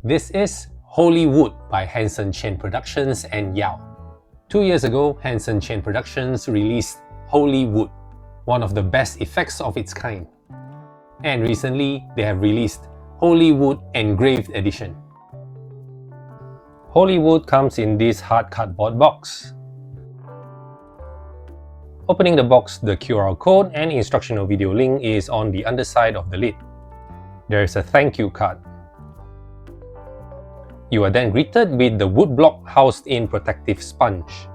This is Hollywood by Hanson Chien Productions and Yao. 2 years ago, Hanson Chien Productions released Hollywood, one of the best effects of its kind. And recently, they have released Hollywood Engraved Edition. Hollywood comes in this hard cardboard box. Opening the box, the QR code and instructional video link is on the underside of the lid. There is a thank you card. You are then greeted with the wood block housed in protective sponge.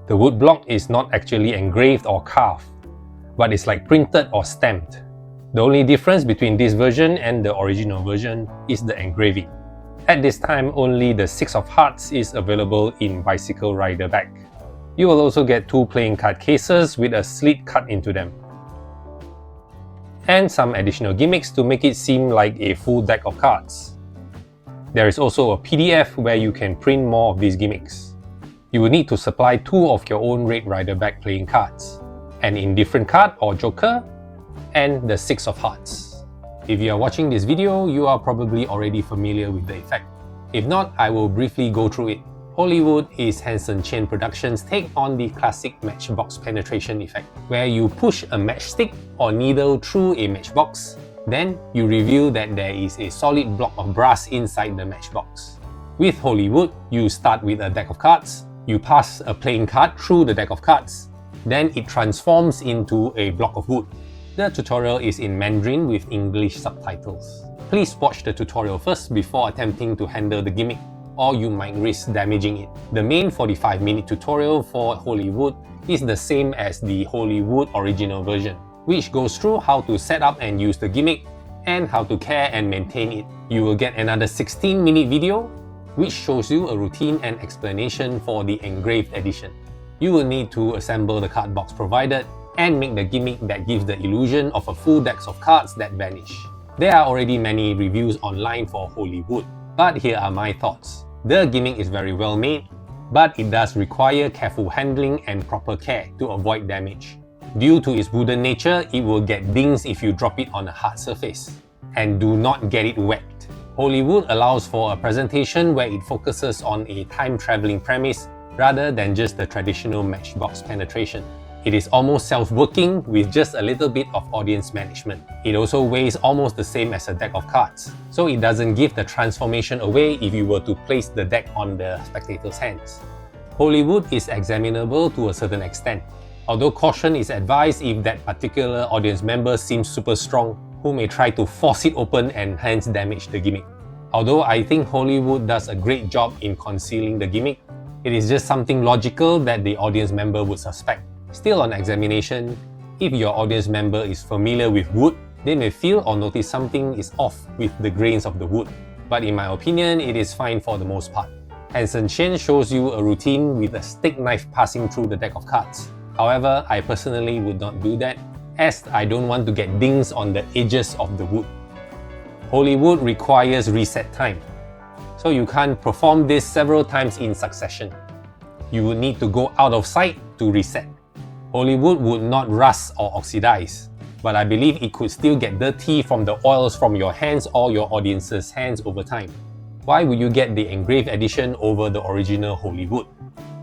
The wood block is not actually engraved or carved, but it's like printed or stamped. The only difference between this version and the original version is the engraving. At this time, only the 6 of hearts is available in bicycle rider bag. You will also get 2 playing card cases with a slit cut into them, and some additional gimmicks to make it seem like a full deck of cards. There is also a PDF where you can print more of these gimmicks. You will need to supply 2 of your own Red Rider bag playing cards, an indifferent card or joker, and the 6 of hearts. If you are watching this video, you are probably already familiar with the effect. If not, I will briefly go through it. Hollywood is Hanson Chien Productions' take on the classic matchbox penetration effect, where you push a matchstick or needle through a matchbox. Then, you reveal that there is a solid block of brass inside the matchbox. With Hollywood, you start with a deck of cards, you pass a playing card through the deck of cards, then it transforms into a block of wood. The tutorial is in Mandarin with English subtitles. Please watch the tutorial first before attempting to handle the gimmick, or you might risk damaging it. The main 45-minute tutorial for Hollywood is the same as the Hollywood original version, which goes through how to set up and use the gimmick and how to care and maintain it. You will get another 16-minute video which shows you a routine and explanation for the Engraved edition. You will need to assemble the card box provided and make the gimmick that gives the illusion of a full deck of cards that vanish. There are already many reviews online for Hollywood, but here are my thoughts. The gimmick is very well made, but it does require careful handling and proper care to avoid damage. Due to its wooden nature, it will get dings if you drop it on a hard surface. And do not get it wet. Hollywood allows for a presentation where it focuses on a time-traveling premise rather than just the traditional matchbox penetration. It is almost self-working with just a little bit of audience management. It also weighs almost the same as a deck of cards, so it doesn't give the transformation away if you were to place the deck on the spectator's hands. Hollywood is examinable to a certain extent, although caution is advised if that particular audience member seems super strong, who may try to force it open and hence damage the gimmick. Although I think Hollywood does a great job in concealing the gimmick, it is just something logical that the audience member would suspect. Still, on examination, if your audience member is familiar with wood, they may feel or notice something is off with the grains of the wood. But in my opinion, it is fine for the most part. Hanson Chien shows you a routine with a steak knife passing through the deck of cards. However, I personally would not do that, as I don't want to get dings on the edges of the wood. Hollywood requires reset time, so you can't perform this several times in succession. You would need to go out of sight to reset. Hollywood would not rust or oxidize, but I believe it could still get dirty from the oils from your hands or your audience's hands over time. Why would you get the Engraved edition over the original Hollywood?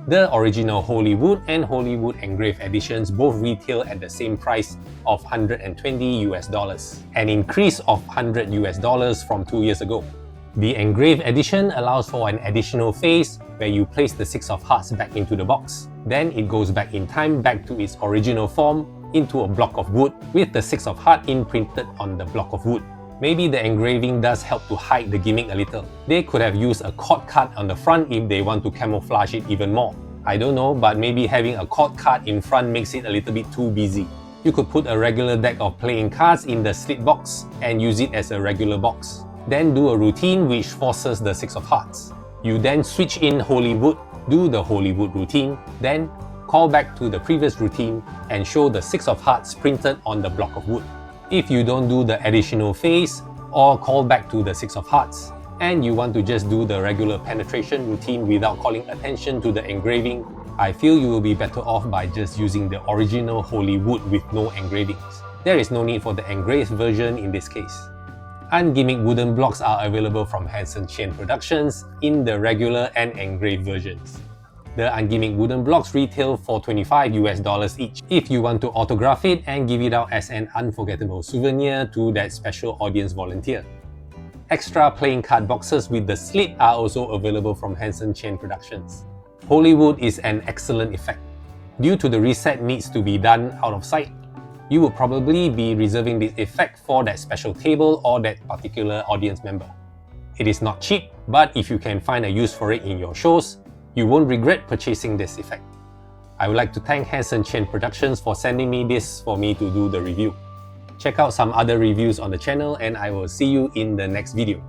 The original Hollywood and Hollywood Engraved editions both retail at the same price of $120 US, an increase of $100 US from 2 years ago. The Engraved edition allows for an additional phase where you place the 6 of hearts back into the box. Then it goes back in time back to its original form into a block of wood with the 6 of hearts imprinted on the block of wood. Maybe the engraving does help to hide the gimmick a little. They could have used a chord card on the front if they want to camouflage it even more. I don't know, but maybe having a chord card in front makes it a little bit too busy. You could put a regular deck of playing cards in the slit box and use it as a regular box. Then do a routine which forces the 6 of hearts. You then switch in Hollywood, do the Hollywood routine, then call back to the previous routine and show the 6 of hearts printed on the block of wood. If you don't do the additional phase or call back to the 6 of hearts, and you want to just do the regular penetration routine without calling attention to the engraving, I feel you will be better off by just using the original Hollywood with no engravings. There is no need for the engraved version in this case. Ungimmicked wooden blocks are available from Hanson Chien Productions in the regular and engraved versions. The ungimmicked wooden blocks retail for $25 each if you want to autograph it and give it out as an unforgettable souvenir to that special audience volunteer. Extra playing card boxes with the slit are also available from Hanson Chien Productions. Hollywood is an excellent effect. Due to the reset needs to be done out of sight, you will probably be reserving this effect for that special table or that particular audience member. It is not cheap, but if you can find a use for it in your shows, you won't regret purchasing this effect. I would like to thank Hanson Chien Productions for sending me this for me to do the review. Check out some other reviews on the channel and I will see you in the next video.